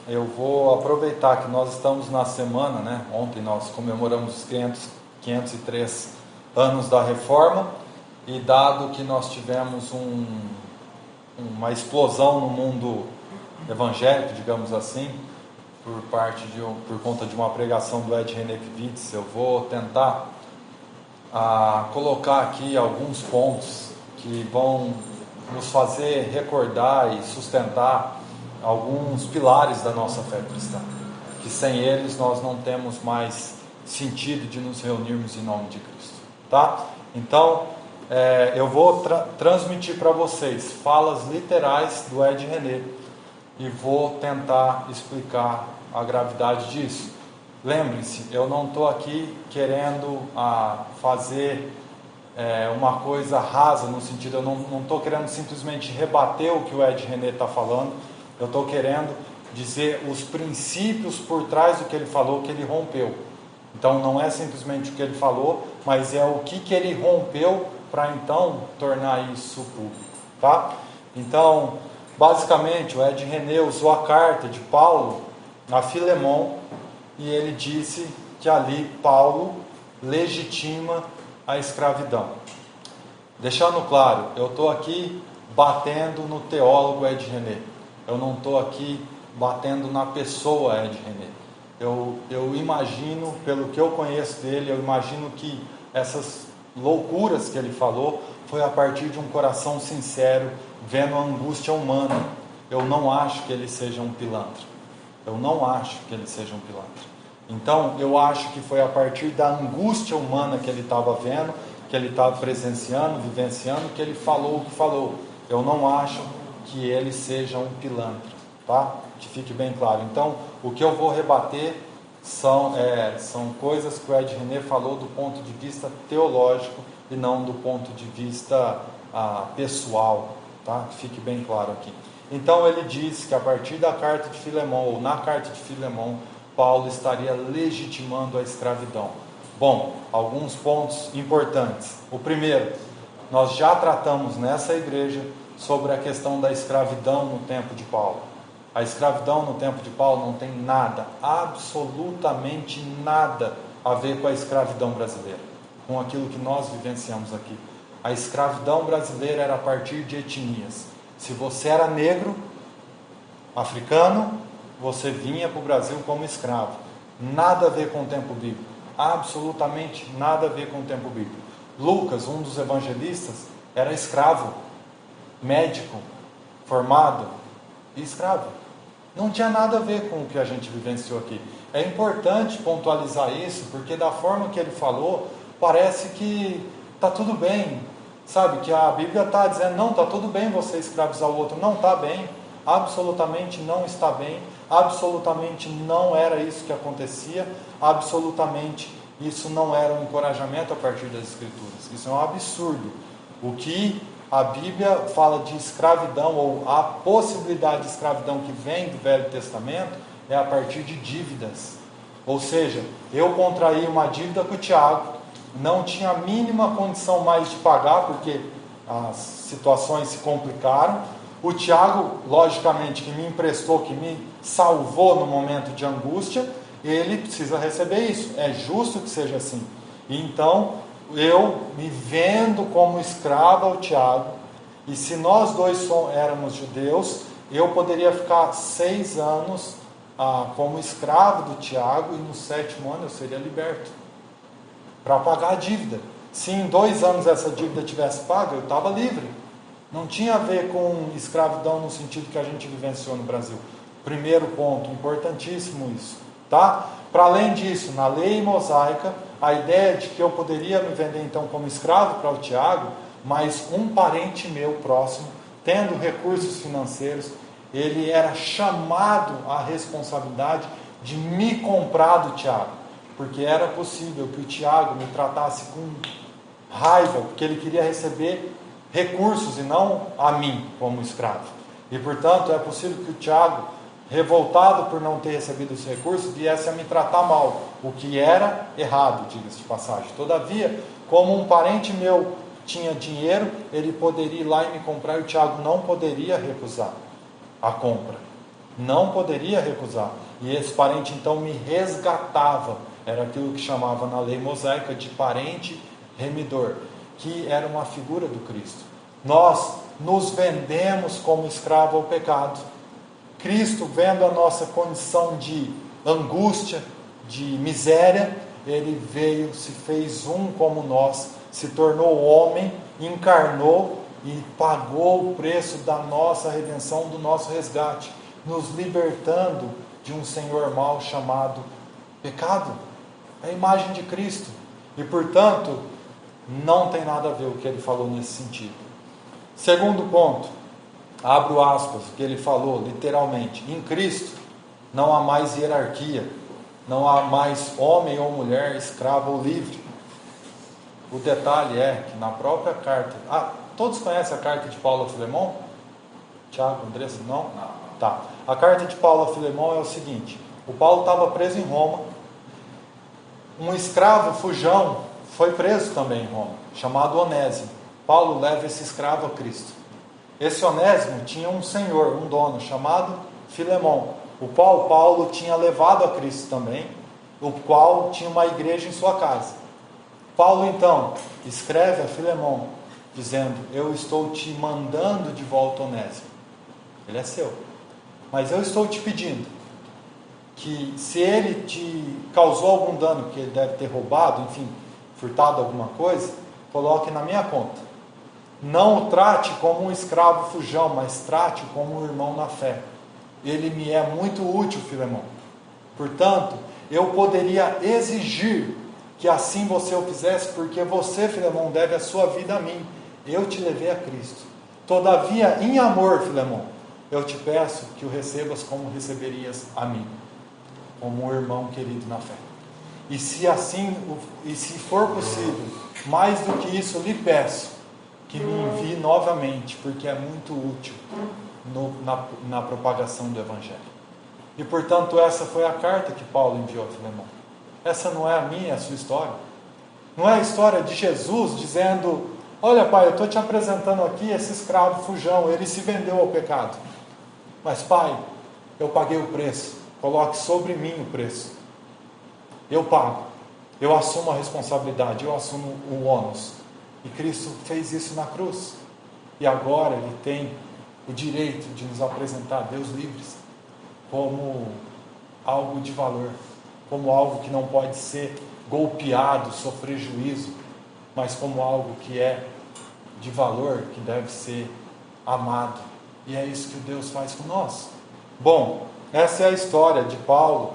eu vou aproveitar que nós estamos na semana, né? Ontem nós comemoramos os 503 anos da Reforma, e dado que nós tivemos uma explosão no mundo evangélico, digamos assim, por conta de uma pregação do Ed Renekiewicz, eu vou tentar colocar aqui alguns pontos que vão nos fazer recordar e sustentar alguns pilares da nossa fé cristã, que sem eles nós não temos mais sentido de nos reunirmos em nome de Cristo, tá? Então, eu vou transmitir para vocês falas literais do Ed René e vou tentar explicar a gravidade disso. Lembre-se, eu não estou aqui querendo fazer uma coisa rasa, no sentido, eu não estou querendo simplesmente rebater o que o Ed René está falando, eu estou querendo dizer os princípios por trás do que ele falou, que ele rompeu. Então não é simplesmente o que ele falou, mas é o que ele rompeu para então tornar isso público, tá? Então, basicamente, o Ed René usou a carta de Paulo a Filemon, e ele disse que ali Paulo legitima a escravidão. Deixando claro, eu estou aqui batendo no teólogo Ed René, eu não estou aqui batendo na pessoa Ed René. Eu imagino, pelo que eu conheço dele, eu imagino que essas loucuras que ele falou foi a partir de um coração sincero, vendo a angústia humana. Eu não acho que ele seja um pilantra. Eu não acho que ele seja um pilantra. Então, eu acho que foi a partir da angústia humana que ele estava vendo, que ele estava presenciando, vivenciando, que ele falou o que falou. Eu não acho que ele seja um pilantra, tá? Que fique bem claro. Então, o que eu vou rebater são coisas que o Ed René falou do ponto de vista teológico e não do ponto de vista pessoal, tá? Que fique bem claro aqui. Então, ele diz que a partir da carta de Filemon, ou na carta de Filemon, Paulo estaria legitimando a escravidão. Bom, alguns pontos importantes. O primeiro, nós já tratamos nessa igreja sobre a questão da escravidão no tempo de Paulo. A escravidão no tempo de Paulo não tem nada, absolutamente nada a ver com a escravidão brasileira, com aquilo que nós vivenciamos aqui. A escravidão brasileira era a partir de etnias. Se você era negro, africano, você vinha para o Brasil como escravo. Nada a ver com o tempo bíblico. Absolutamente nada a ver com o tempo bíblico. Lucas, um dos evangelistas, era escravo, médico, formado e escravo. Não tinha nada a ver com o que a gente vivenciou aqui. É importante pontualizar isso, porque da forma que ele falou, parece que está tudo bem. Sabe, que a Bíblia está dizendo, não, está tudo bem você escravizar o outro. Não está bem, absolutamente não está bem, absolutamente não era isso que acontecia, absolutamente isso não era um encorajamento a partir das Escrituras. Isso é um absurdo. O que a Bíblia fala de escravidão, ou a possibilidade de escravidão que vem do Velho Testamento, é a partir de dívidas. Ou seja, eu contraí uma dívida com o Tiago, não tinha a mínima condição mais de pagar, porque as situações se complicaram. O Tiago, logicamente, que me emprestou, que me salvou no momento de angústia, ele precisa receber isso. É justo que seja assim. E então, eu me vendo como escravo ao Tiago, e se nós dois éramos judeus, eu poderia ficar 6 anos como escravo do Tiago, e no 7º ano eu seria liberto para pagar a dívida. Se em 2 anos essa dívida tivesse paga, eu estava livre. Não tinha a ver com escravidão no sentido que a gente vivenciou no Brasil. Primeiro ponto, importantíssimo isso, tá? Para além disso, na lei mosaica, a ideia de que eu poderia me vender então como escravo para o Tiago, mas um parente meu próximo, tendo recursos financeiros, ele era chamado à responsabilidade de me comprar do Tiago, porque era possível que o Tiago me tratasse com raiva, porque ele queria receber recursos e não a mim como escravo. E portanto é possível que o Tiago, revoltado por não ter recebido os recursos, viesse a me tratar mal, o que era errado, diga-se de passagem. Todavia, como um parente meu tinha dinheiro, ele poderia ir lá e me comprar, e o Tiago não poderia recusar a compra. Não poderia recusar. E esse parente então me resgatava. Era aquilo que chamava na lei mosaica de parente remidor, que era uma figura do Cristo. Nós nos vendemos como escravo ao pecado. Cristo, vendo a nossa condição de angústia, de miséria, ele veio, se fez um como nós, se tornou homem, encarnou e pagou o preço da nossa redenção, do nosso resgate, nos libertando de um senhor mau chamado pecado. É a imagem de Cristo. E, portanto, não tem nada a ver o que ele falou nesse sentido. Segundo ponto, abro aspas, que ele falou literalmente: em Cristo não há mais hierarquia, não há mais homem ou mulher, escravo ou livre. O detalhe é que na própria carta, todos conhecem a carta de Paulo a Filemão? Tiago, Andressa, não? Tá. A carta de Paulo a Filemão é o seguinte: o Paulo estava preso em Roma, um escravo fujão foi preso também em Roma, chamado Onésimo. Paulo leva esse escravo a Cristo. Esse Onésimo tinha um senhor, um dono, chamado Filemão, o qual Paulo tinha levado a Cristo também, o qual tinha uma igreja em sua casa. Paulo então escreve a Filemão, dizendo: eu estou te mandando de volta Onésimo, ele é seu, mas eu estou te pedindo que, se ele te causou algum dano, que ele deve ter roubado, enfim, furtado alguma coisa, coloque na minha conta. Não o trate como um escravo fujão, mas trate como um irmão na fé. Ele me é muito útil, Filemão. Portanto, eu poderia exigir que assim você o fizesse, porque você, Filemão, deve a sua vida a mim. Eu te levei a Cristo. Todavia, em amor, Filemão, eu te peço que o recebas como receberias a mim, como um irmão querido na fé. E se assim, e se for possível, mais do que isso, lhe peço que me envie novamente, porque é muito útil na propagação do Evangelho. E portanto, essa foi a carta que Paulo enviou a Filemão. Essa não é a minha, é a sua história. Não é a história de Jesus dizendo: olha, pai, eu estou te apresentando aqui esse escravo fujão, ele se vendeu ao pecado. Mas, pai, eu paguei o preço, coloque sobre mim o preço. Eu pago, eu assumo a responsabilidade, eu assumo o ônus. E Cristo fez isso na cruz. E agora Ele tem o direito de nos apresentar a Deus livres como algo de valor, como algo que não pode ser golpeado, sofrer juízo, mas como algo que é de valor, que deve ser amado. E é isso que Deus faz com nós. Bom, essa é a história de Paulo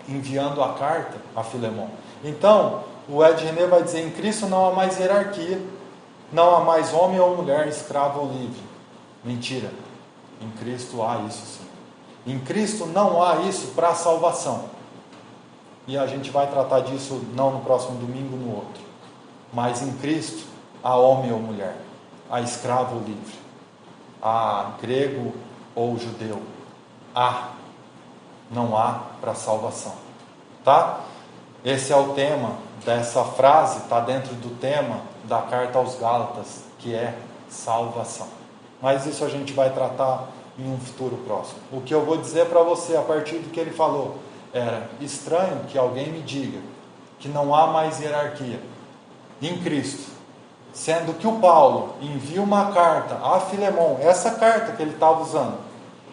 enviando a carta a Filemão. Então, o Ed René vai dizer: em Cristo não há mais hierarquia, não há mais homem ou mulher, escravo ou livre. Mentira. Em Cristo há isso sim. Em Cristo não há isso para a salvação. E a gente vai tratar disso não no próximo domingo, no outro. Mas em Cristo há homem ou mulher, há escravo ou livre, há grego ou judeu. Não há para a salvação. Tá? Esse é o tema dessa frase, está dentro do tema da carta aos Gálatas, que é salvação. Mas isso a gente vai tratar em um futuro próximo. O que eu vou dizer para você a partir do que ele falou era: estranho que alguém me diga que não há mais hierarquia em Cristo, sendo que o Paulo envia uma carta a Filemão, essa carta que ele estava usando,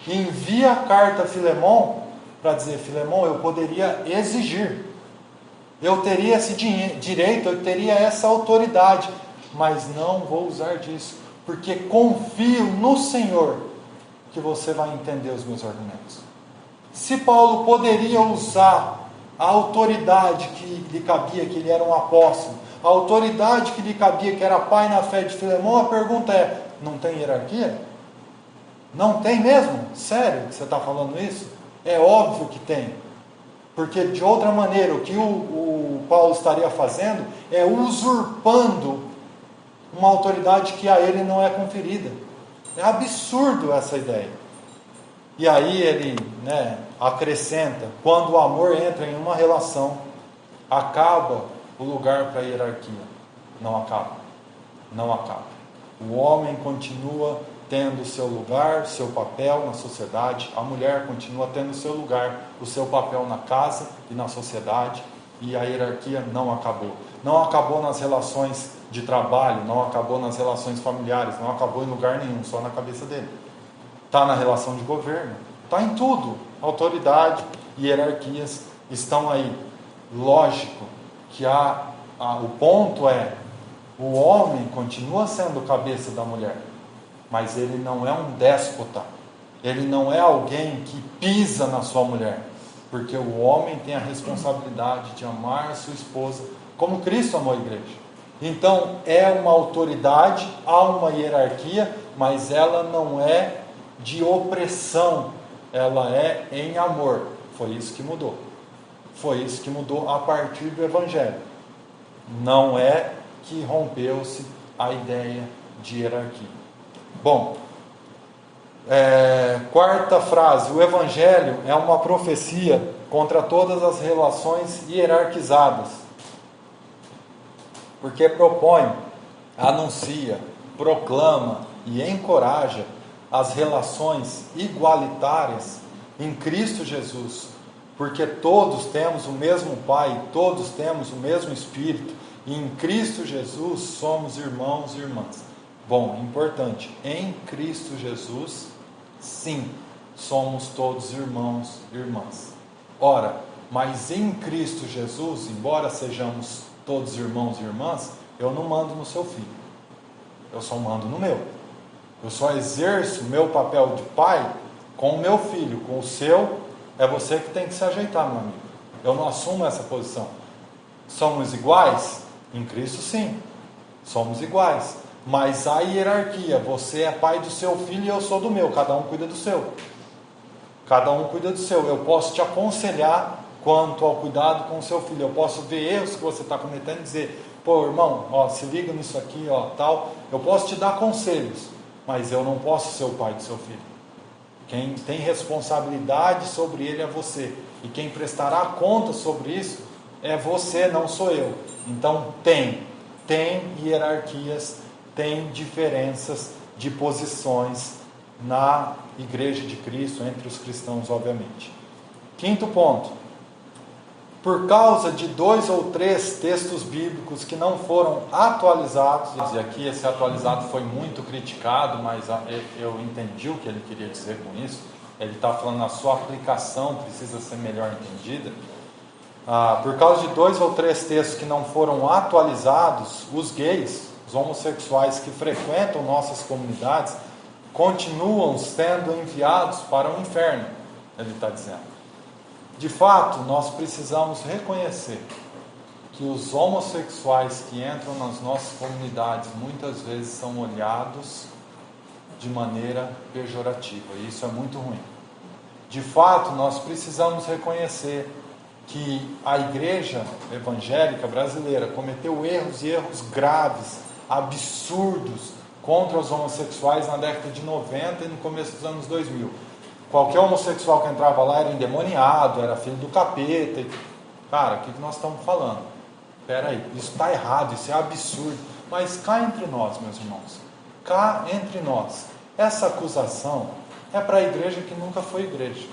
envia a carta a Filemão para dizer: Filemão, eu poderia exigir, eu teria esse direito, eu teria essa autoridade, mas não vou usar disso, porque confio no Senhor que você vai entender os meus argumentos. Se Paulo poderia usar a autoridade que lhe cabia, que ele era um apóstolo, a autoridade que lhe cabia, que era pai na fé de Filemão, a pergunta é: não tem hierarquia? Não tem mesmo? Sério que você está falando isso? É óbvio que tem. Porque de outra maneira, o que o Paulo estaria fazendo é usurpando uma autoridade que a ele não é conferida. É absurdo essa ideia. E aí ele acrescenta: quando o amor entra em uma relação, acaba o lugar para a hierarquia. Não acaba. Não acaba. O homem continua tendo o seu lugar, o seu papel na sociedade, a mulher continua tendo o seu lugar, o seu papel na casa e na sociedade, e a hierarquia não acabou. Não acabou nas relações de trabalho, não acabou nas relações familiares, não acabou em lugar nenhum, só na cabeça dele. Está na relação de governo, está em tudo. Autoridade e hierarquias estão aí. Lógico que o ponto é, o homem continua sendo cabeça da mulher, mas ele não é um déspota, ele não é alguém que pisa na sua mulher, porque o homem tem a responsabilidade de amar a sua esposa como Cristo amou a igreja. Então é uma autoridade, há uma hierarquia, mas ela não é de opressão, ela é em amor. Foi isso que mudou. Foi isso que mudou a partir do Evangelho. Não é que rompeu-se a ideia de hierarquia. Bom, quarta frase: o Evangelho é uma profecia contra todas as relações hierarquizadas, porque propõe, anuncia, proclama e encoraja as relações igualitárias em Cristo Jesus, porque todos temos o mesmo Pai, todos temos o mesmo Espírito, e em Cristo Jesus somos irmãos e irmãs. Bom, importante, em Cristo Jesus, sim, somos todos irmãos e irmãs. Ora, mas em Cristo Jesus, embora sejamos todos irmãos e irmãs, eu não mando no seu filho, eu só mando no meu. Eu só exerço o meu papel de pai com o meu filho, com o seu, é você que tem que se ajeitar, meu amigo. Eu não assumo essa posição. Somos iguais? Em Cristo, sim, somos iguais. Mas há hierarquia, você é pai do seu filho e eu sou do meu, cada um cuida do seu. Cada um cuida do seu. Eu posso te aconselhar quanto ao cuidado com o seu filho. Eu posso ver erros que você está cometendo e dizer, pô, irmão, se liga nisso aqui, tal. Eu posso te dar conselhos, mas eu não posso ser o pai do seu filho. Quem tem responsabilidade sobre ele é você. E quem prestará conta sobre isso é você, não sou eu. Então tem hierarquias, tem diferenças de posições na Igreja de Cristo, entre os cristãos, obviamente. Quinto ponto: por causa de 2 ou 3 textos bíblicos que não foram atualizados, e aqui esse atualizado foi muito criticado, mas eu entendi o que ele queria dizer com isso. Ele está falando a sua aplicação precisa ser melhor entendida. Por causa de 2 ou 3 textos que não foram atualizados, os gays, os homossexuais que frequentam nossas comunidades, continuam sendo enviados para o inferno, ele está dizendo. De fato, nós precisamos reconhecer que os homossexuais que entram nas nossas comunidades muitas vezes são olhados de maneira pejorativa, e isso é muito ruim. De fato, nós precisamos reconhecer que a igreja evangélica brasileira cometeu erros e erros graves, absurdos, contra os homossexuais na década de 90 e no começo dos anos 2000. Qualquer homossexual que entrava lá era endemoniado, era filho do capeta. Cara, o que nós estamos falando? Espera aí, isso está errado, isso é absurdo. Mas cá entre nós, meus irmãos, cá entre nós, essa acusação é para a igreja que nunca foi igreja.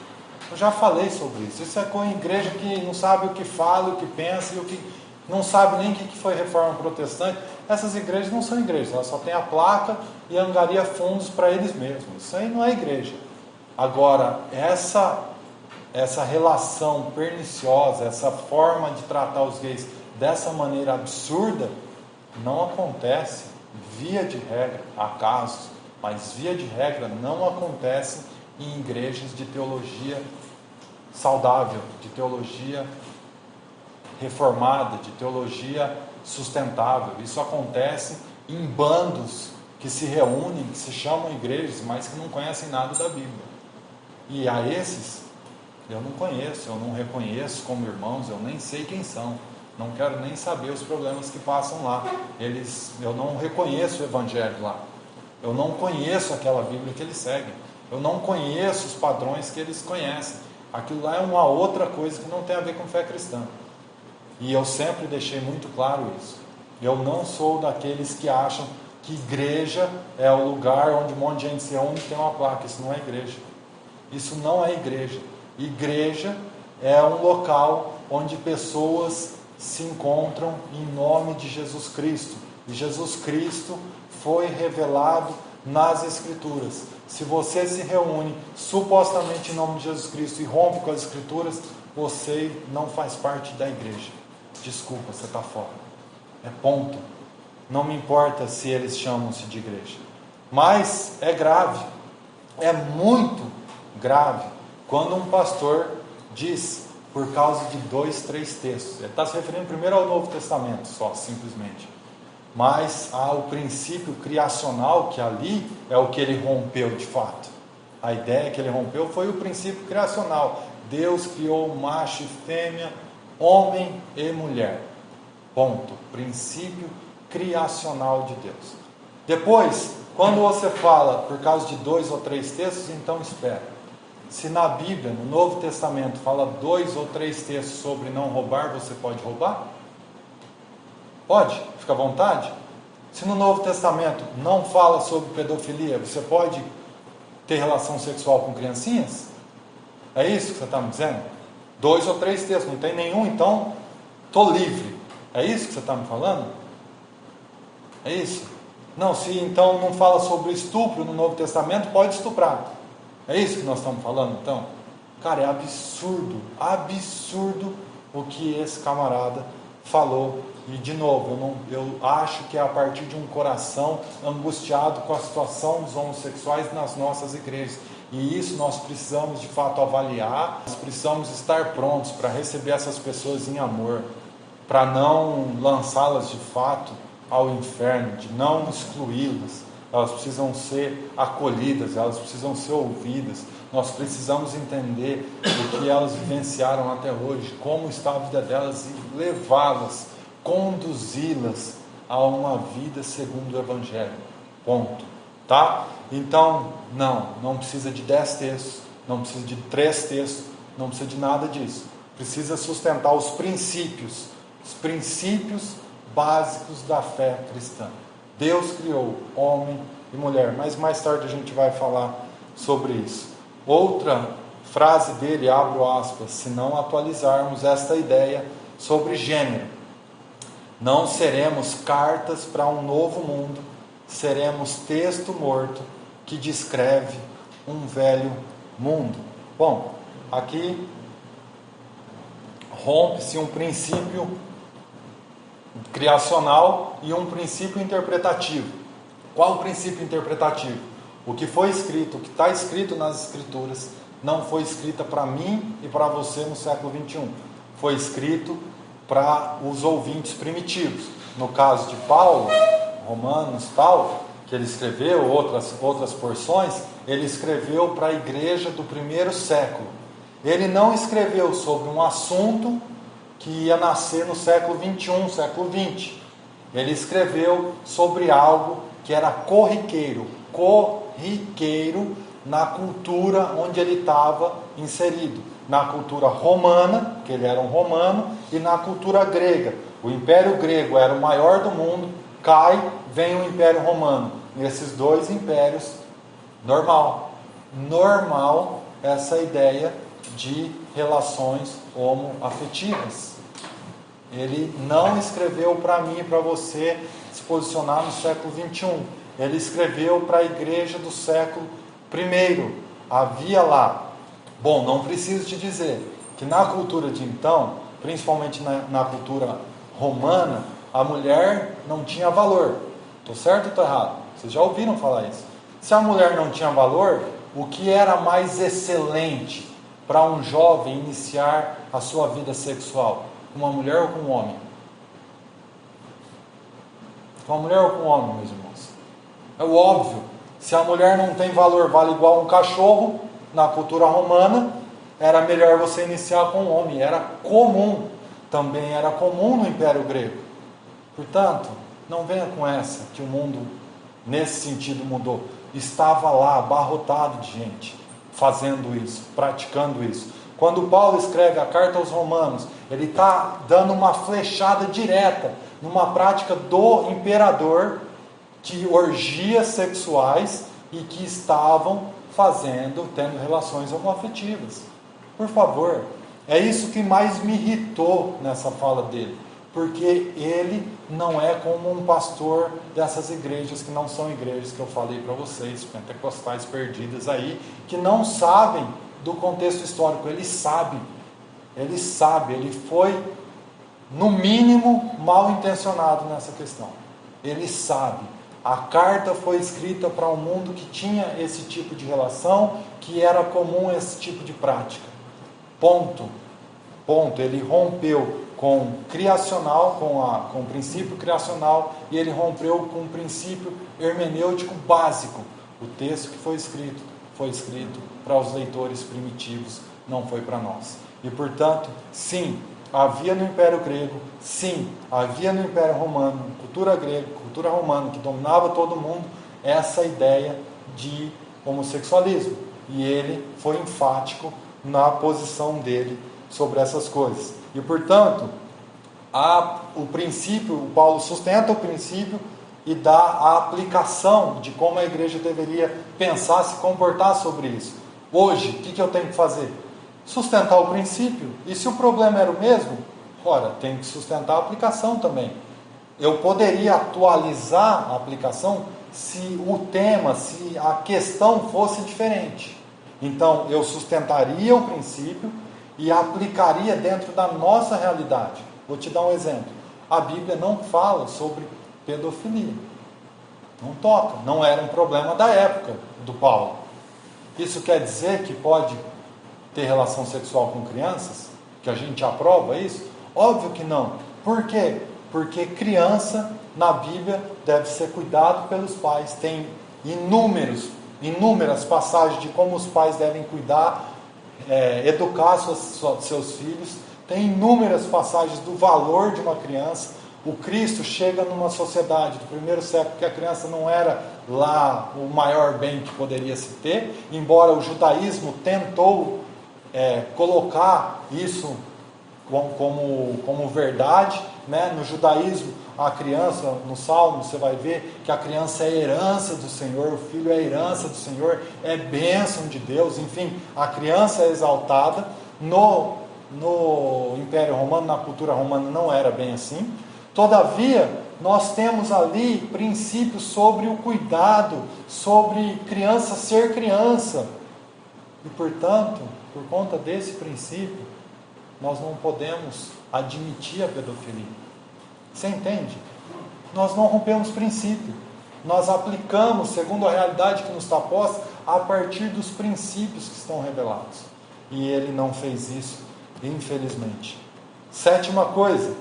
Eu já falei sobre isso. Isso é com a igreja que não sabe o que fala, o que pensa, e o que não sabe nem o que foi reforma protestante. Essas igrejas não são igrejas, elas só têm a placa e angaria fundos para eles mesmos. Isso aí não é igreja. Agora, essa relação perniciosa, essa forma de tratar os gays dessa maneira absurda, não acontece, via de regra, há casos, mas via de regra não acontece em igrejas de teologia saudável, de teologia reformada, de teologia sustentável. Isso acontece em bandos que se reúnem, que se chamam igrejas, mas que não conhecem nada da Bíblia. E a esses, eu não conheço, eu não reconheço como irmãos, eu nem sei quem são, não quero nem saber os problemas que passam lá. Eu não reconheço o Evangelho lá, eu não conheço aquela Bíblia que eles seguem, eu não conheço os padrões que eles conhecem. Aquilo lá é uma outra coisa que não tem a ver com fé cristã. E eu sempre deixei muito claro isso. Eu não sou daqueles que acham que igreja é o lugar onde um monte de gente se reúne e tem uma placa. Isso não é igreja. Isso não é igreja. Igreja é um local onde pessoas se encontram em nome de Jesus Cristo. E Jesus Cristo foi revelado nas Escrituras. Se você se reúne supostamente em nome de Jesus Cristo e rompe com as Escrituras, você não faz parte da igreja. Desculpa, você está fora. É ponto. Não me importa se eles chamam-se de igreja. Mas é grave. É muito grave quando um pastor diz, por causa de 2, 3 textos. Ele está se referindo primeiro ao Novo Testamento, só, simplesmente. Mas há o princípio criacional, que ali é o que ele rompeu de fato. A ideia que ele rompeu foi o princípio criacional. Deus criou macho e fêmea, homem e mulher. Ponto. Princípio criacional de Deus. Depois, quando você fala por causa de 2 ou 3 textos, então espera. Se na Bíblia, no Novo Testamento, fala 2 ou 3 textos sobre não roubar, você pode roubar? Pode? Fica à vontade? Se no Novo Testamento não fala sobre pedofilia, você pode ter relação sexual com criancinhas? É isso que você está me dizendo? 2 ou 3 textos, não tem nenhum, então estou livre. É isso que você está me falando? É isso? Não, se então não fala sobre estupro no Novo Testamento, pode estuprar. É isso que nós estamos falando então? Cara, é absurdo, absurdo o que esse camarada falou. E de novo, eu acho que é a partir de um coração angustiado com a situação dos homossexuais nas nossas igrejas. E isso nós precisamos de fato avaliar, nós precisamos estar prontos para receber essas pessoas em amor, para não lançá-las de fato ao inferno, de não excluí-las. Elas precisam ser acolhidas, elas precisam ser ouvidas. Nós precisamos entender o que elas vivenciaram até hoje, como está a vida delas e levá-las, conduzi-las a uma vida segundo o Evangelho. Ponto. Tá? Então, não precisa de 10 textos, não precisa de 3 textos, não precisa de nada disso. Precisa sustentar os princípios básicos da fé cristã. Deus criou homem e mulher, mas mais tarde a gente vai falar sobre isso. Outra frase dele, abro aspas, se não atualizarmos esta ideia sobre gênero, não seremos cartas para um novo mundo, seremos texto morto que descreve um velho mundo. Bom, aqui rompe-se um princípio criacional e um princípio interpretativo. Qual o princípio interpretativo? O que foi escrito, o que está escrito nas Escrituras, não foi escrita para mim e para você no século 21. Foi escrito para os ouvintes primitivos. No caso de Paulo, Romanos, tal, que ele escreveu, outras porções, ele escreveu para a igreja do primeiro século. Ele não escreveu sobre um assunto que ia nascer no século 21, século 20. Ele escreveu sobre algo que era corriqueiro na cultura onde ele estava inserido. Na cultura romana, que ele era um romano, e na cultura grega. O Império Grego era o maior do mundo, cai, vem o Império Romano. Nesses dois impérios, normal essa ideia de relações homoafetivas. Ele não escreveu para mim e para você se posicionar no século 21. Ele escreveu para a igreja do século I. Havia lá. Bom, não preciso te dizer que na cultura de então, principalmente na cultura romana, a mulher não tinha valor. Estou certo ou estou errado? Vocês já ouviram falar isso? Se a mulher não tinha valor, o que era mais excelente para um jovem iniciar a sua vida sexual? Com uma mulher ou com um homem? Com uma mulher ou com um homem, meus irmãos? É o óbvio. Se a mulher não tem valor, vale igual um cachorro, na cultura romana, era melhor você iniciar com um homem. Era comum. Também era comum no Império Grego. Portanto, não venha com essa, que o mundo, nesse sentido, mudou. Estava lá, abarrotado de gente, fazendo isso, praticando isso. Quando Paulo escreve a carta aos Romanos, ele está dando uma flechada direta numa prática do imperador, de orgias sexuais e que estavam tendo relações homoafetivas. Por favor, é isso que mais me irritou nessa fala dele, porque ele não é como um pastor dessas igrejas que não são igrejas que eu falei para vocês, pentecostais perdidas aí, que não sabem do contexto histórico. Ele sabe, ele foi, no mínimo, mal intencionado nessa questão. Ele sabe. A carta foi escrita para um mundo que tinha esse tipo de relação, que era comum esse tipo de prática. Ponto. Ele rompeu com o criacional, com o princípio criacional, e ele rompeu com o princípio hermenêutico básico. O texto que foi escrito para os leitores primitivos, não foi para nós. E, portanto, sim, havia no Império Grego, sim, havia no Império Romano, cultura grega, cultura romana, que dominava todo mundo, essa ideia de homossexualismo. E ele foi enfático na posição dele sobre essas coisas. E, portanto, o Paulo sustenta o princípio e dá a aplicação de como a igreja deveria pensar, se comportar sobre isso. Hoje, o que eu tenho que fazer? Sustentar o princípio. E se o problema era o mesmo, ora, tem que sustentar a aplicação também. Eu poderia atualizar a aplicação se o tema, se a questão fosse diferente. Então, eu sustentaria o princípio e aplicaria dentro da nossa realidade. Vou te dar um exemplo. A Bíblia não fala sobre pedofilia. Não toca. Não era um problema da época do Paulo. Isso quer dizer que pode ter relação sexual com crianças? Que a gente aprova isso? Óbvio que não. Por quê? Porque criança, na Bíblia, deve ser cuidado pelos pais. Tem inúmeras passagens de como os pais devem cuidar, educar seus filhos. Tem inúmeras passagens do valor de uma criança. O Cristo chega numa sociedade do primeiro século que a criança não era lá o maior bem que poderia se ter, embora o judaísmo tentou colocar isso como verdade, né? No judaísmo, a criança, no Salmo, você vai ver que a criança é herança do Senhor, o filho é herança do Senhor, é bênção de Deus, enfim, a criança é exaltada. No Império Romano, na cultura romana, não era bem assim. Todavia, nós temos ali princípios sobre o cuidado, sobre criança ser criança. E, portanto, por conta desse princípio, nós não podemos admitir a pedofilia. Você entende? Nós não rompemos princípio. Nós aplicamos, segundo a realidade que nos está posta, a partir dos princípios que estão revelados. E ele não fez isso, infelizmente. Sétima coisa,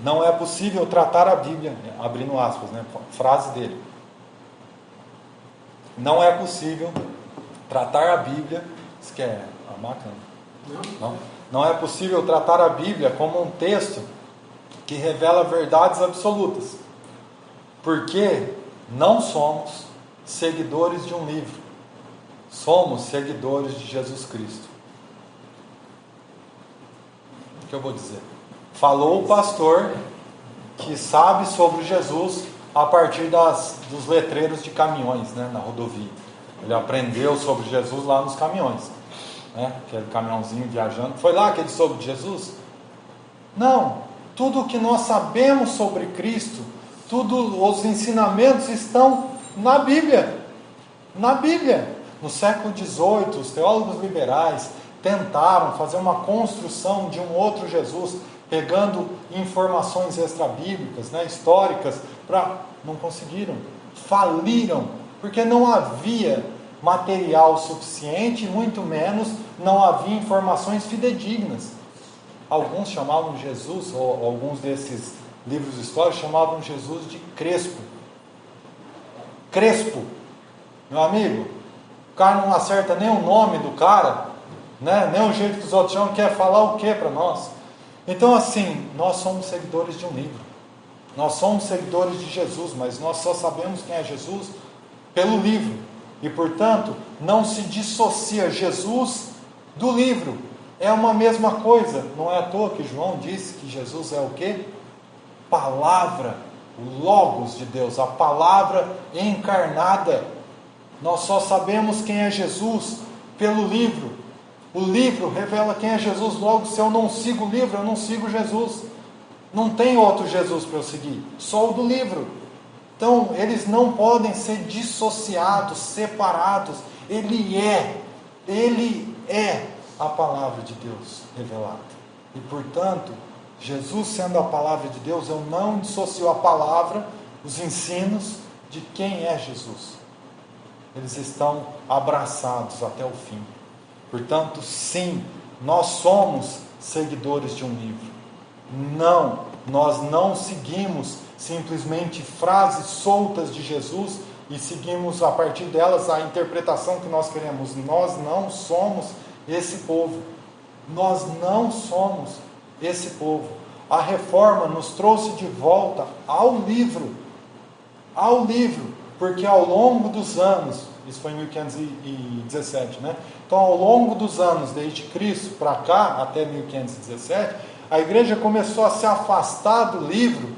não é possível tratar a Bíblia, abrindo aspas, né? Frase dele. Não é possível tratar a Bíblia, isso que é a máquina? Não é possível tratar a Bíblia como um texto que revela verdades absolutas, porque não somos seguidores de um livro, somos seguidores de Jesus Cristo. O que eu vou dizer? Falou o pastor que sabe sobre Jesus a partir dos letreiros de caminhões, né, na rodovia. Ele aprendeu sobre Jesus lá nos caminhões, né, aquele caminhãozinho viajando. Foi lá que ele soube de Jesus? Não. Tudo o que nós sabemos sobre Cristo, todos os ensinamentos estão na Bíblia. Na Bíblia. No século XVIII, os teólogos liberais tentaram fazer uma construção de um outro Jesus, pegando informações extrabíblicas, né, históricas, não conseguiram, faliram, porque não havia material suficiente, muito menos não havia informações fidedignas. Alguns chamavam Jesus, ou alguns desses livros históricos chamavam Jesus de Crespo. Crespo, meu amigo, o cara não acerta nem o nome do cara, né? Nem o jeito que os outros chamam, quer falar o que para nós? Então, assim, nós somos seguidores de um livro, nós somos seguidores de Jesus, mas nós só sabemos quem é Jesus pelo livro, e portanto, não se dissocia Jesus do livro. É uma mesma coisa, não é à toa que João disse que Jesus é o quê? Palavra. o Logos de Deus, a palavra encarnada. Nós só sabemos quem é Jesus pelo livro. O livro revela quem é Jesus. Logo, se eu não sigo o livro, eu não sigo Jesus. Não tem outro Jesus para eu seguir, só o do livro. Então, eles não podem ser dissociados, separados. Ele é a palavra de Deus revelada. E, portanto, Jesus sendo a palavra de Deus, eu não dissocio a palavra, os ensinos, de quem é Jesus. Eles estão abraçados até o fim. Portanto, sim, nós somos seguidores de um livro. Não, nós não seguimos simplesmente frases soltas de Jesus e seguimos a partir delas a interpretação que nós queremos. Nós não somos esse povo. Nós não somos esse povo. A reforma nos trouxe de volta ao livro, porque ao longo dos anos, isso foi em 1517, né? Então, ao longo dos anos, desde Cristo para cá, até 1517, a igreja começou a se afastar do livro,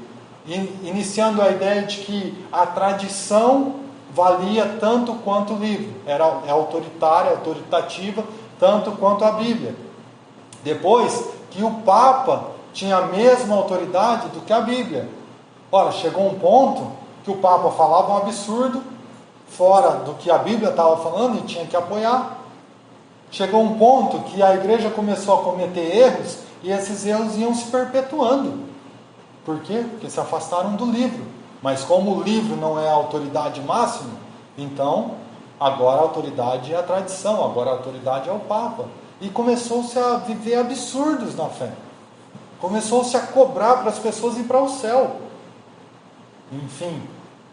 iniciando a ideia de que a tradição valia tanto quanto o livro, é autoritária, autoritativa, tanto quanto a Bíblia. Depois que o Papa tinha a mesma autoridade do que a Bíblia. Ora, chegou um ponto que o Papa falava um absurdo, fora do que a Bíblia estava falando e tinha que apoiar. Chegou um ponto que a igreja começou a cometer erros e esses erros iam se perpetuando. Por quê? Porque se afastaram do livro. Mas como o livro não é a autoridade máxima, então agora a autoridade é a tradição, agora a autoridade é o Papa. E começou-se a viver absurdos na fé. Começou-se a cobrar para as pessoas ir para o céu. Enfim,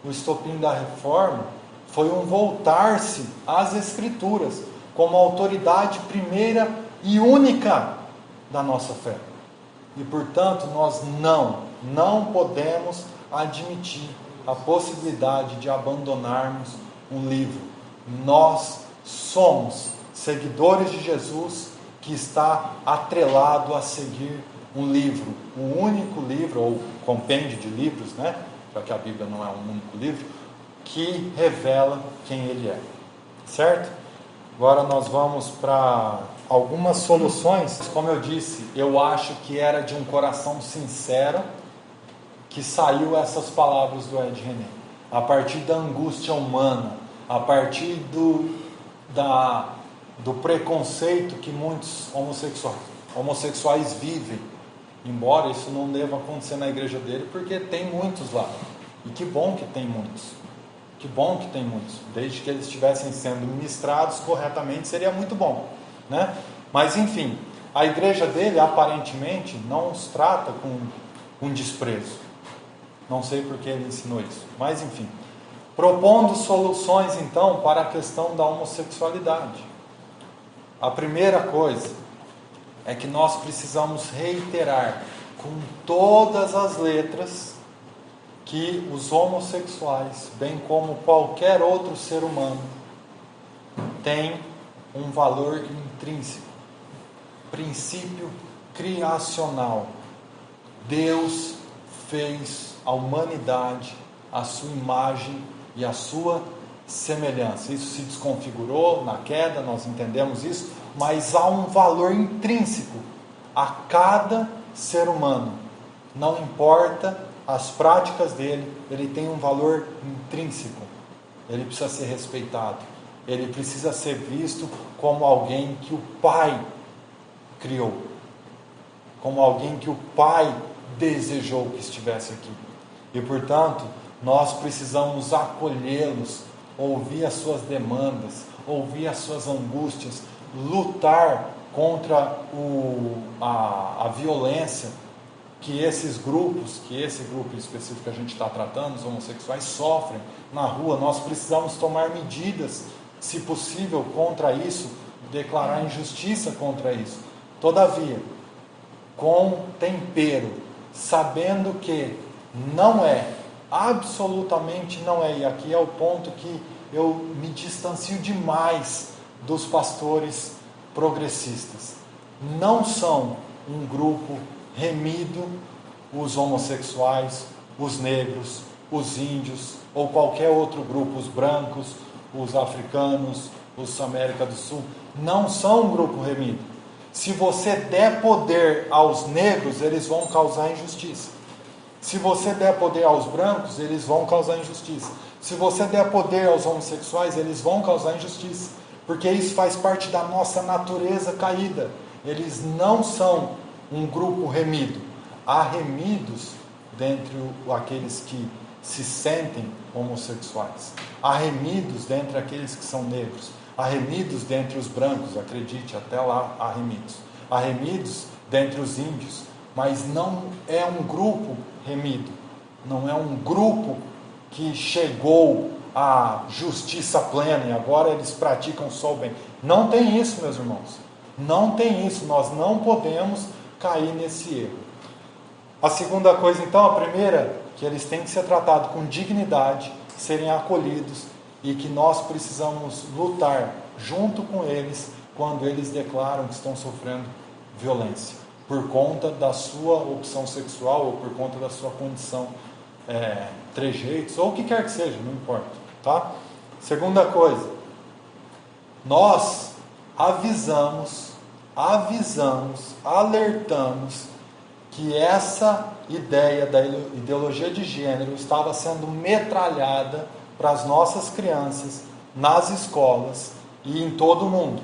o estopim da reforma foi um voltar-se às Escrituras como a autoridade primeira e única da nossa fé. E, portanto, nós não podemos admitir a possibilidade de abandonarmos um livro. Nós somos seguidores de Jesus que está atrelado a seguir um livro, o único livro, ou compêndio de livros, né? Já que a Bíblia não é um único livro, que revela quem Ele é. Certo? Agora nós vamos para algumas soluções. Como eu disse, eu acho que era de um coração sincero que saiu essas palavras do Ed René. A partir da angústia humana, a partir do preconceito que muitos homossexuais vivem. Embora isso não deva acontecer na igreja dele, porque tem muitos lá. E que bom que tem muitos. Que bom que tem muitos. Desde que eles estivessem sendo ministrados corretamente, seria muito bom, né? Mas enfim, a igreja dele aparentemente não os trata com desprezo. Não sei por que ele ensinou isso, mas enfim. Propondo soluções então para a questão da homossexualidade. A primeira coisa é que nós precisamos reiterar com todas as letras que os homossexuais, bem como qualquer outro ser humano, têm um valor intrínseco, princípio criacional. Deus fez a humanidade à sua imagem e à sua semelhança. Isso se desconfigurou na queda, nós entendemos isso, mas há um valor intrínseco a cada ser humano. Não importa as práticas dele, ele tem um valor intrínseco. Ele precisa ser respeitado. Ele precisa ser visto como alguém que o Pai criou. Como alguém que o Pai desejou que estivesse aqui. E, portanto, nós precisamos acolhê-los, ouvir as suas demandas, ouvir as suas angústias, lutar contra a violência que esses grupos, que esse grupo específico que a gente está tratando, os homossexuais, sofrem na rua. Nós precisamos tomar medidas, se possível, contra isso, declarar injustiça contra isso. Todavia, com tempero, sabendo que não é, absolutamente não é, e aqui é o ponto que eu me distancio demais dos pastores progressistas. Não são um grupo remido os homossexuais, os negros, os índios ou qualquer outro grupo, os brancos, os africanos, os América do Sul, não são um grupo remido. Se você der poder aos negros, eles vão causar injustiça. Se você der poder aos brancos, eles vão causar injustiça. Se você der poder aos homossexuais, eles vão causar injustiça. Porque isso faz parte da nossa natureza caída. Eles não são um grupo remido. Há remidos dentre aqueles que se sentem homossexuais. Há remidos dentre aqueles que são negros. Há remidos dentre os brancos, acredite, até lá há remidos. Há remidos dentre os índios, mas não é um grupo remido. Não é um grupo que chegou à justiça plena e agora eles praticam só o bem. Não tem isso, meus irmãos. Não tem isso. Nós não podemos cair nesse erro. A segunda coisa, então, a primeira, que eles têm que ser tratados com dignidade, serem acolhidos, e que nós precisamos lutar junto com eles quando eles declaram que estão sofrendo violência por conta da sua opção sexual ou por conta da sua condição trejeitos, ou o que quer que seja, não importa, tá? Segunda coisa, nós avisamos, alertamos que essa ideia da ideologia de gênero estava sendo metralhada para as nossas crianças, nas escolas e em todo o mundo.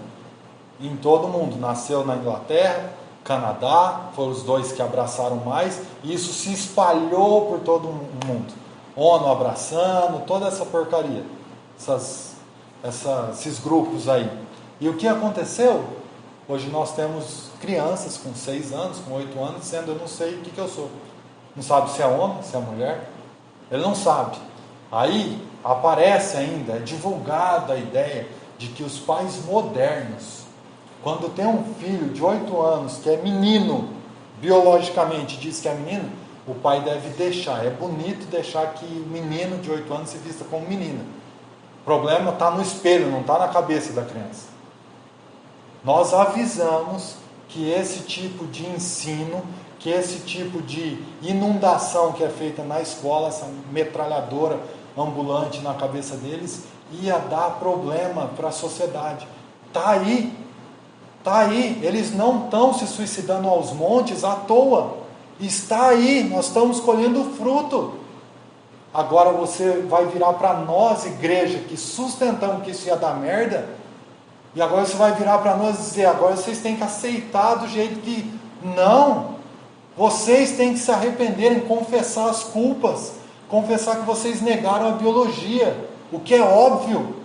Em todo o mundo. Nasceu na Inglaterra, Canadá, foram os dois que abraçaram mais, e isso se espalhou por todo o mundo. ONU abraçando, toda essa porcaria, esses grupos aí. E o que aconteceu? Hoje nós temos crianças com 6 anos, com 8 anos, dizendo: eu não sei o que eu sou. Não sabe se é homem, se é mulher. Ele não sabe. Aí aparece ainda, é divulgada a ideia de que os pais modernos, quando tem um filho de 8 anos que é menino, biologicamente diz que é menino, o pai deve deixar. É bonito deixar que o menino de 8 anos se vista como menina. O problema está no espelho, não está na cabeça da criança. Nós avisamos que esse tipo de ensino, que esse tipo de inundação que é feita na escola, essa metralhadora ambulante na cabeça deles, ia dar problema para a sociedade. Está aí, eles não estão se suicidando aos montes à toa, está aí, nós estamos colhendo o fruto. Agora você vai virar para nós, igreja, que sustentamos que isso ia dar merda, e agora você vai virar para nós e dizer: agora vocês têm que aceitar do jeito que... Não, vocês têm que se arrepender, confessar as culpas, confessar que vocês negaram a biologia, o que é óbvio,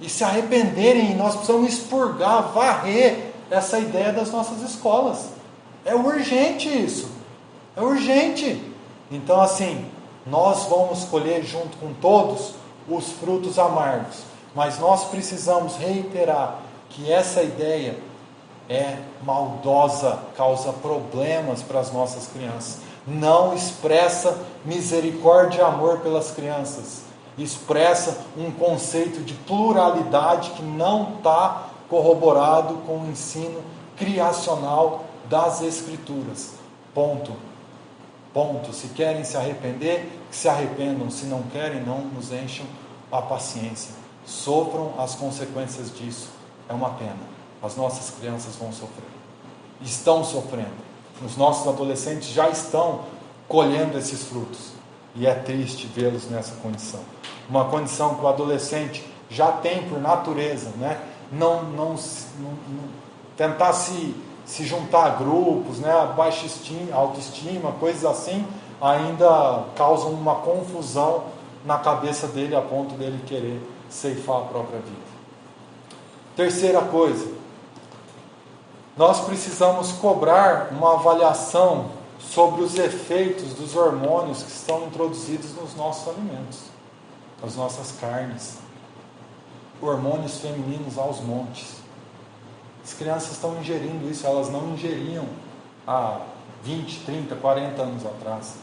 e se arrependerem. Nós precisamos expurgar, varrer essa ideia das nossas escolas. É urgente isso, é urgente. Então, assim, nós vamos colher junto com todos os frutos amargos, mas nós precisamos reiterar que essa ideia é maldosa, causa problemas para as nossas crianças, não expressa misericórdia e amor pelas crianças, expressa um conceito de pluralidade que não está corroborado com o ensino criacional das Escrituras. Ponto. Se querem se arrepender, que se arrependam. Se não querem, não nos encham a paciência. Sofram as consequências disso. É uma pena. As nossas crianças vão sofrer. Estão sofrendo. Os nossos adolescentes já estão colhendo esses frutos. E é triste vê-los nessa condição. Uma condição que o adolescente já tem por natureza, né? Não tentar se juntar a grupos, né? Baixa autoestima, coisas assim, ainda causam uma confusão na cabeça dele a ponto dele querer ceifar a própria vida. Terceira coisa, nós precisamos cobrar uma avaliação sobre os efeitos dos hormônios que estão introduzidos nos nossos alimentos, nas nossas carnes. Hormônios femininos aos montes. As crianças estão ingerindo isso, elas não ingeriam há 20, 30, 40 anos atrás.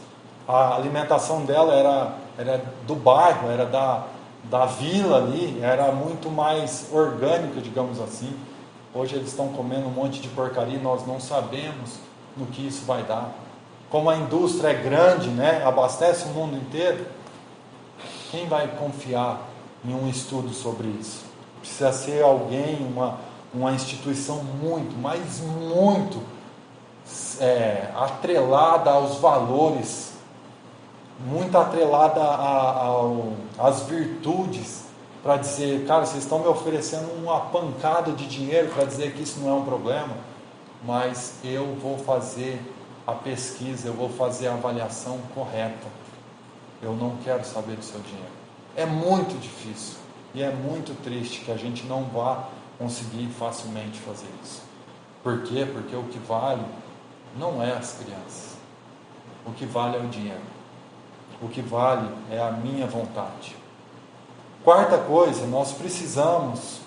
A alimentação dela era do bairro, era da vila ali, era muito mais orgânica, digamos assim. Hoje eles estão comendo um monte de porcaria e nós não sabemos no que isso vai dar. como a indústria é grande, né, abastece o mundo inteiro, quem vai confiar em um estudo sobre isso? Precisa ser alguém, uma instituição muito, mas muito atrelada aos valores, muito atrelada às virtudes, para dizer, cara, vocês estão me oferecendo uma pancada de dinheiro para dizer que isso não é um problema, mas eu vou fazer a pesquisa, eu vou fazer a avaliação correta. Eu não quero saber do seu dinheiro. É muito difícil e é muito triste que a gente não vá conseguir facilmente fazer isso. Por quê? Porque o que vale não é as crianças. O que vale é o dinheiro. O que vale é a minha vontade. Quarta coisa, nós precisamos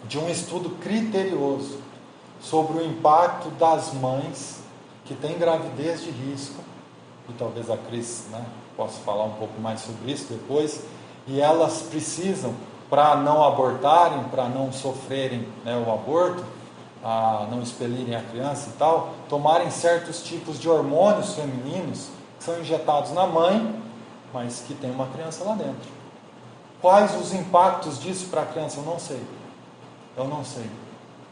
de um estudo criterioso sobre o impacto das mães que têm gravidez de risco, e talvez a Cris, possa falar um pouco mais sobre isso depois, e elas precisam, para não abortarem, para não sofrerem o aborto, não expelirem a criança e tal, tomarem certos tipos de hormônios femininos que são injetados na mãe, mas que tem uma criança lá dentro. Quais os impactos disso para a criança? Eu não sei,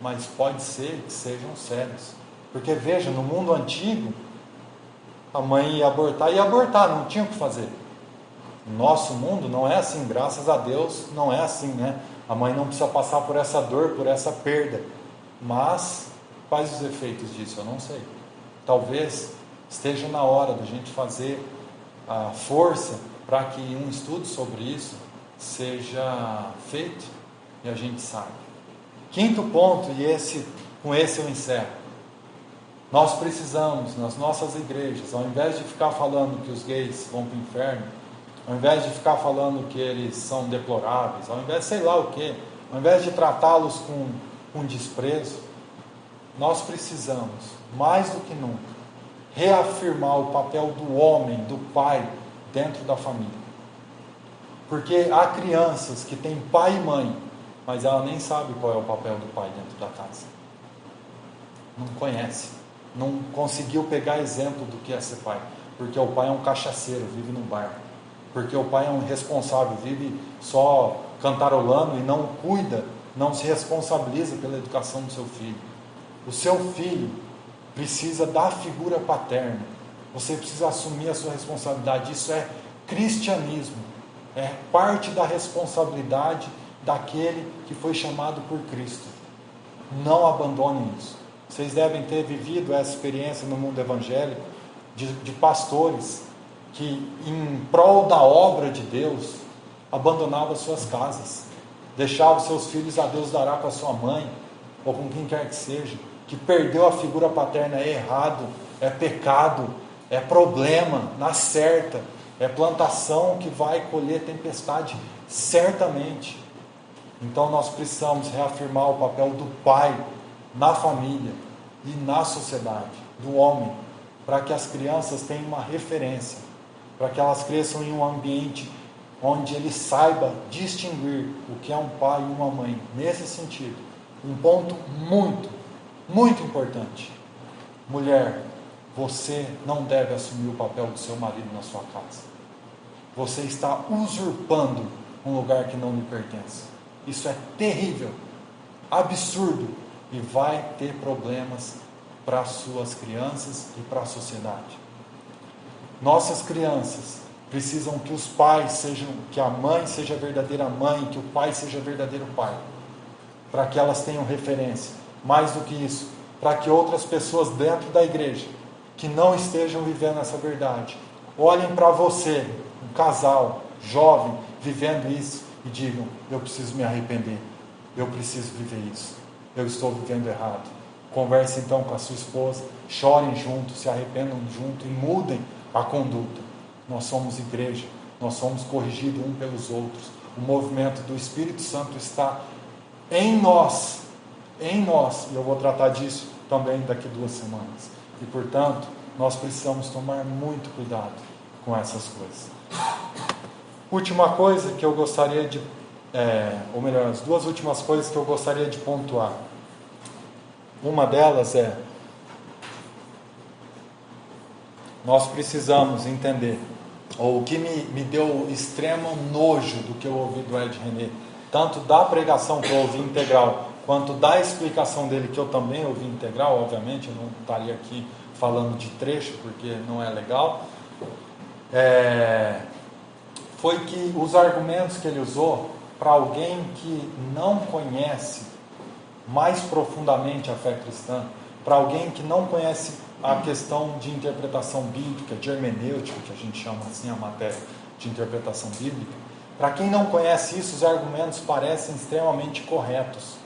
mas pode ser que sejam sérios, porque veja, no mundo antigo a mãe ia abortar, não tinha o que fazer. No nosso mundo não é assim, graças a Deus não é assim, né? A mãe não precisa passar por essa dor, por essa perda, mas quais os efeitos disso? Eu não sei. Talvez esteja na hora da gente fazer a força para que um estudo sobre isso seja feito e a gente saiba. Quinto ponto, e com esse eu encerro. Nós precisamos, nas nossas igrejas, ao invés de ficar falando que os gays vão para o inferno, ao invés de ficar falando que eles são deploráveis, ao invés de sei lá o quê, ao invés de tratá-los com desprezo, nós precisamos, mais do que nunca, reafirmar o papel do homem, do pai, dentro da família. Porque há crianças que têm pai e mãe, mas ela nem sabe qual é o papel do pai dentro da casa. Não conhece. Não conseguiu pegar exemplo do que é ser pai. Porque o pai é um cachaceiro, vive no bar. Porque o pai é um irresponsável, vive só cantarolando e não cuida, não se responsabiliza pela educação do seu filho. O seu filho precisa da figura paterna. Você precisa assumir a sua responsabilidade. Isso é cristianismo. É parte da responsabilidade daquele que foi chamado por Cristo. Não abandonem isso. Vocês devem ter vivido essa experiência no mundo evangélico de pastores que, em prol da obra de Deus, abandonavam suas casas, deixavam seus filhos a Deus dará com a sua mãe, ou com quem quer que seja, que perdeu a figura paterna. É errado, é pecado, é problema, na certa, é plantação que vai colher tempestade, certamente. Então nós precisamos reafirmar o papel do pai na família e na sociedade, do homem, para que as crianças tenham uma referência, para que elas cresçam em um ambiente onde ele saiba distinguir o que é um pai e uma mãe. Nesse sentido, um ponto muito, muito importante: mulher, você não deve assumir o papel do seu marido na sua casa. Você está usurpando um lugar que não lhe pertence. Isso é terrível, absurdo, e vai ter problemas para as suas crianças e para a sociedade. Nossas crianças precisam que os pais sejam, que a mãe seja a verdadeira mãe, que o pai seja o verdadeiro pai, para que elas tenham referência. Mais do que isso, para que outras pessoas dentro da igreja, que não estejam vivendo essa verdade, olhem para você, um casal jovem, vivendo isso, e digam: eu preciso me arrepender, eu preciso viver isso, eu estou vivendo errado. Conversem então com a sua esposa, chorem juntos, se arrependam juntos e mudem a conduta. Nós somos igreja, nós somos corrigidos uns pelos outros. O movimento do Espírito Santo está em nós, e eu vou tratar disso também daqui 2 semanas. E portanto, nós precisamos tomar muito cuidado com essas coisas. Última coisa que eu gostaria de, ou melhor, as 2 últimas coisas que eu gostaria de pontuar. Uma delas é: nós precisamos entender, ou o que me deu extremo nojo do que eu ouvi do Ed René, tanto da pregação que eu ouvi integral, quanto da explicação dele, que eu também ouvi integral, obviamente, eu não estaria aqui falando de trecho, porque não é legal, foi que os argumentos que ele usou, para alguém que não conhece mais profundamente a fé cristã, para alguém que não conhece a questão de interpretação bíblica, de hermenêutica, que a gente chama assim a matéria de interpretação bíblica, para quem não conhece isso, os argumentos parecem extremamente corretos,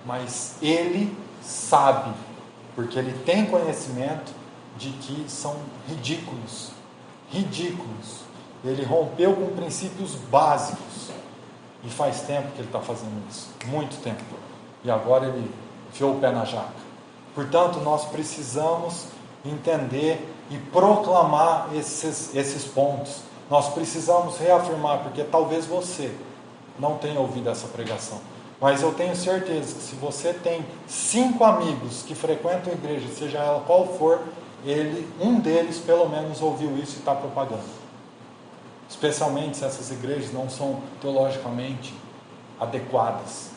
mas ele sabe, porque ele tem conhecimento de que são ridículos. Ele rompeu com princípios básicos, e faz tempo que ele está fazendo isso, muito tempo, e agora ele enfiou o pé na jaca. Portanto, nós precisamos entender e proclamar esses pontos. Nós precisamos reafirmar, porque talvez você não tenha ouvido essa pregação, mas eu tenho certeza que se você tem 5 amigos que frequentam a igreja, seja ela qual for, um deles pelo menos ouviu isso e está propagando. Especialmente se essas igrejas não são teologicamente adequadas,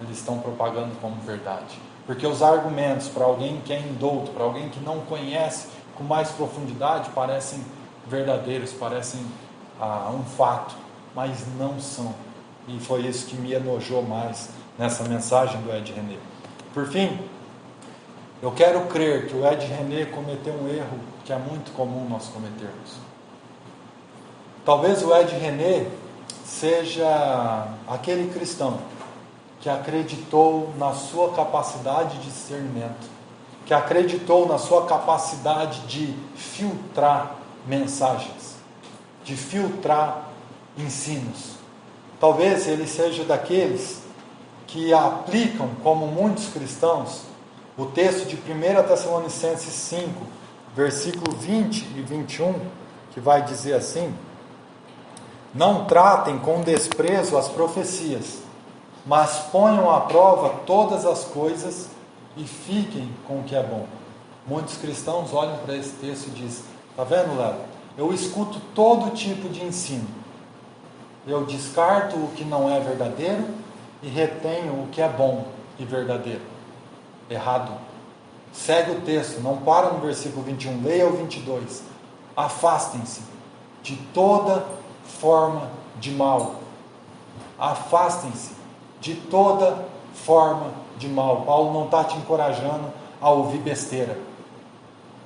eles estão propagando como verdade. Porque os argumentos para alguém que é indouto, para alguém que não conhece com mais profundidade, parecem verdadeiros, parecem um fato, mas não são. E foi isso que me enojou mais nessa mensagem do Ed René. Por fim, eu quero crer que o Ed René cometeu um erro que é muito comum nós cometermos. Talvez o Ed René seja aquele cristão que acreditou na sua capacidade de discernimento, que acreditou na sua capacidade de filtrar mensagens, de filtrar ensinos. Talvez ele seja daqueles que aplicam, como muitos cristãos, o texto de 1 Tessalonicenses 5, versículo 20 e 21, que vai dizer assim: não tratem com desprezo as profecias, mas ponham à prova todas as coisas e fiquem com o que é bom. Muitos cristãos olham para esse texto e dizem: está vendo, Léo? Eu escuto todo tipo de ensino. Eu descarto o que não é verdadeiro e retenho o que é bom e verdadeiro. Errado. Segue o texto, não para no versículo 21, leia o 22. Afastem-se de toda forma de mal. Afastem-se de toda forma de mal. Paulo não está te encorajando a ouvir besteira.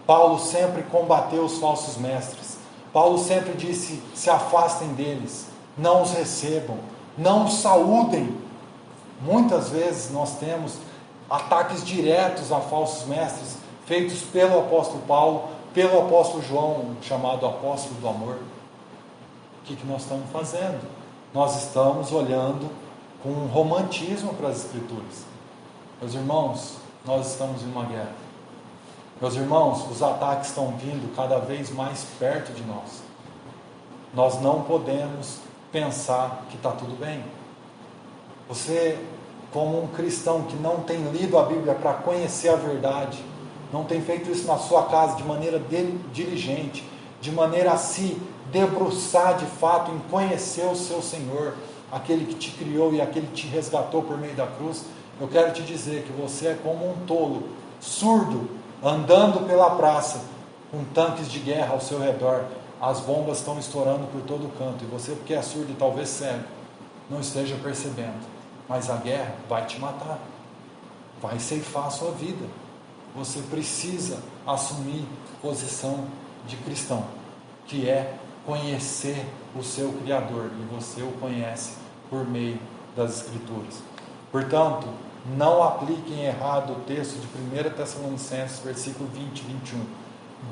Paulo sempre combateu os falsos mestres. Paulo sempre disse: se afastem deles, não os recebam, não os saúdem. Muitas vezes nós temos ataques diretos a falsos mestres, feitos pelo apóstolo Paulo, pelo apóstolo João, chamado apóstolo do amor. O que nós estamos fazendo? Nós estamos olhando com um romantismo para as Escrituras. Meus irmãos, nós estamos em uma guerra. Meus irmãos, os ataques estão vindo cada vez mais perto de nós. Nós não podemos pensar que está tudo bem. Você, como um cristão que não tem lido a Bíblia para conhecer a verdade, não tem feito isso na sua casa de maneira diligente, de maneira a se debruçar de fato em conhecer o seu Senhor, aquele que te criou e aquele que te resgatou por meio da cruz, eu quero te dizer que você é como um tolo, surdo, andando pela praça, com tanques de guerra ao seu redor, as bombas estão estourando por todo canto, e você, porque é surdo e talvez cego, não esteja percebendo, mas a guerra vai te matar, vai ceifar a sua vida. Você precisa assumir posição de cristão, que é conhecer o seu Criador, e você o conhece por meio das Escrituras. Portanto, não apliquem errado o texto de 1 Tessalonicenses, versículo 20 e 21.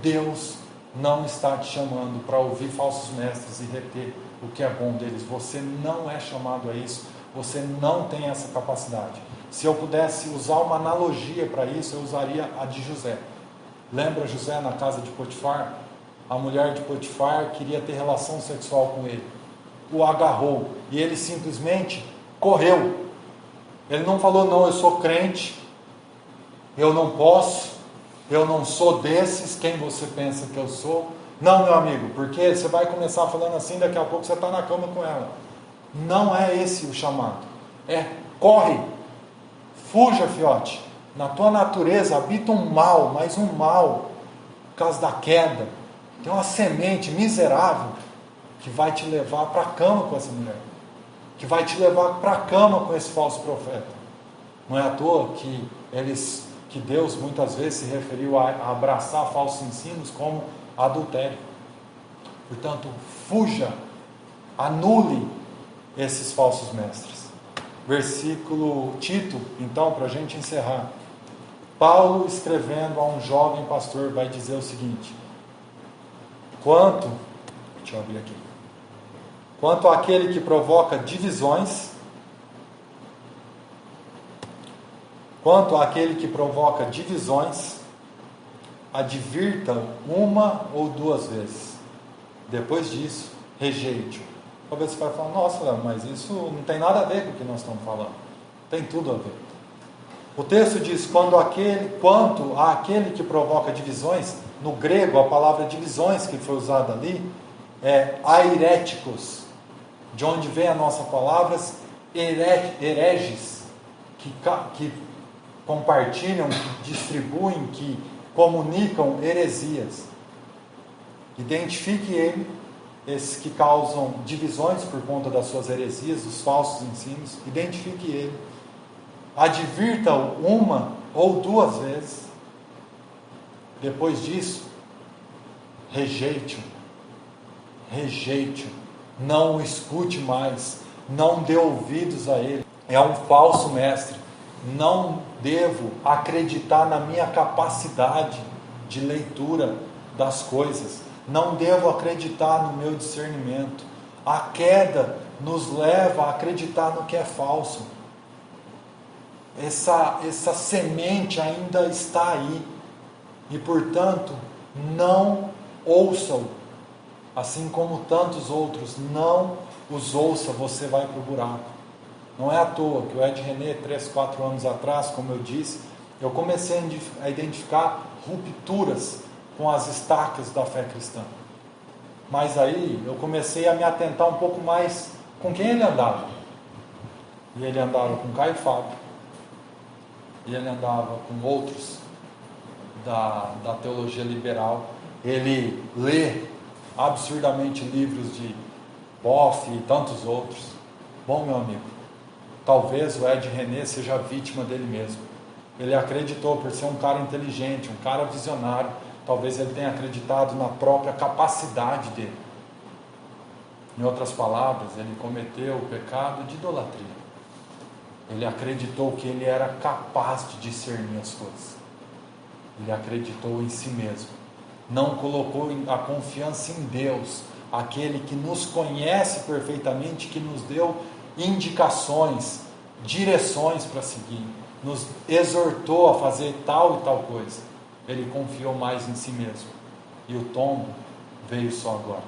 Deus não está te chamando para ouvir falsos mestres e reter o que é bom deles. Você não é chamado a isso, você não tem essa capacidade. Se eu pudesse usar uma analogia para isso, eu usaria a de José. Lembra José na casa de Potifar? A mulher de Potifar queria ter relação sexual com ele. O agarrou e ele simplesmente correu. Ele não falou: não, eu sou crente, eu não posso, Eu não sou desses, quem você pensa que eu sou? Não, meu amigo, porque você vai começar falando assim, daqui a pouco você está na cama com ela. Não é esse o chamado. É corre, fuja, fiote. Na tua natureza habita um mal, mas um mal, por causa da queda. Tem uma semente miserável que vai te levar para a cama com essa mulher, que vai te levar para a cama com esse falso profeta. Não é à toa que Deus muitas vezes se referiu a abraçar falsos ensinos como adultério. Portanto, fuja, anule esses falsos mestres. Versículo Tito, então, para a gente encerrar. Paulo, escrevendo a um jovem pastor, vai dizer o seguinte: deixa eu abrir aqui. Quanto àquele que provoca divisões, advirta uma ou duas vezes. Depois disso, rejeite-o. Talvez você vai falar: nossa, Léo, mas isso não tem nada a ver com o que nós estamos falando. Tem tudo a ver. O texto diz: quanto àquele que provoca divisões, no grego a palavra divisões que foi usada ali é airéticos, de onde vem a nossa palavra hereges, que compartilham, que distribuem, que comunicam heresias. Identifique ele, esses que causam divisões por conta das suas heresias, dos falsos ensinos. Identifique ele, advirta-o uma ou duas vezes. Depois disso, rejeite-o, não o escute mais, não dê ouvidos a ele. É um falso mestre. Não devo acreditar na minha capacidade de leitura das coisas, não devo acreditar no meu discernimento. A queda nos leva a acreditar no que é falso. Essa semente ainda está aí, e portanto não ouça-o, assim como tantos outros. Não os ouça, você vai para o buraco. Não é à toa que o Ed René, 3, 4 anos atrás, como eu disse, eu comecei a identificar rupturas com as estacas da fé cristã. Mas aí eu comecei a me atentar um pouco mais com quem ele andava. E ele andava com Caio Fábio, e ele andava com outros da teologia liberal. Ele lê absurdamente livros de Boff e tantos outros. Bom, meu amigo, talvez o Ed René seja vítima dele mesmo. Ele acreditou, por ser um cara inteligente, um cara visionário, talvez ele tenha acreditado na própria capacidade dele. Em outras palavras, ele cometeu o pecado de idolatria. Ele acreditou que ele era capaz de discernir as coisas. Ele acreditou em si mesmo. Não colocou a confiança em Deus, aquele que nos conhece perfeitamente, que nos deu indicações, direções para seguir, nos exortou a fazer tal e tal coisa. Ele confiou mais em si mesmo, e o tombo veio só agora.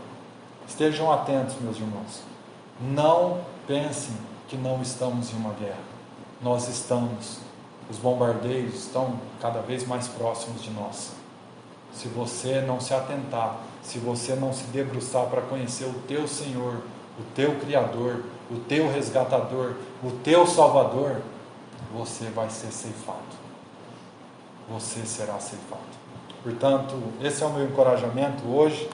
Estejam atentos, meus irmãos. Não pensem que não estamos em uma guerra. Nós estamos. Os bombardeios estão cada vez mais próximos de nós. Se você não se atentar, se você não se debruçar para conhecer o teu Senhor, o teu Criador, o teu Resgatador, o teu Salvador, você vai ser ceifado. Você será ceifado. Portanto, esse é o meu encorajamento hoje.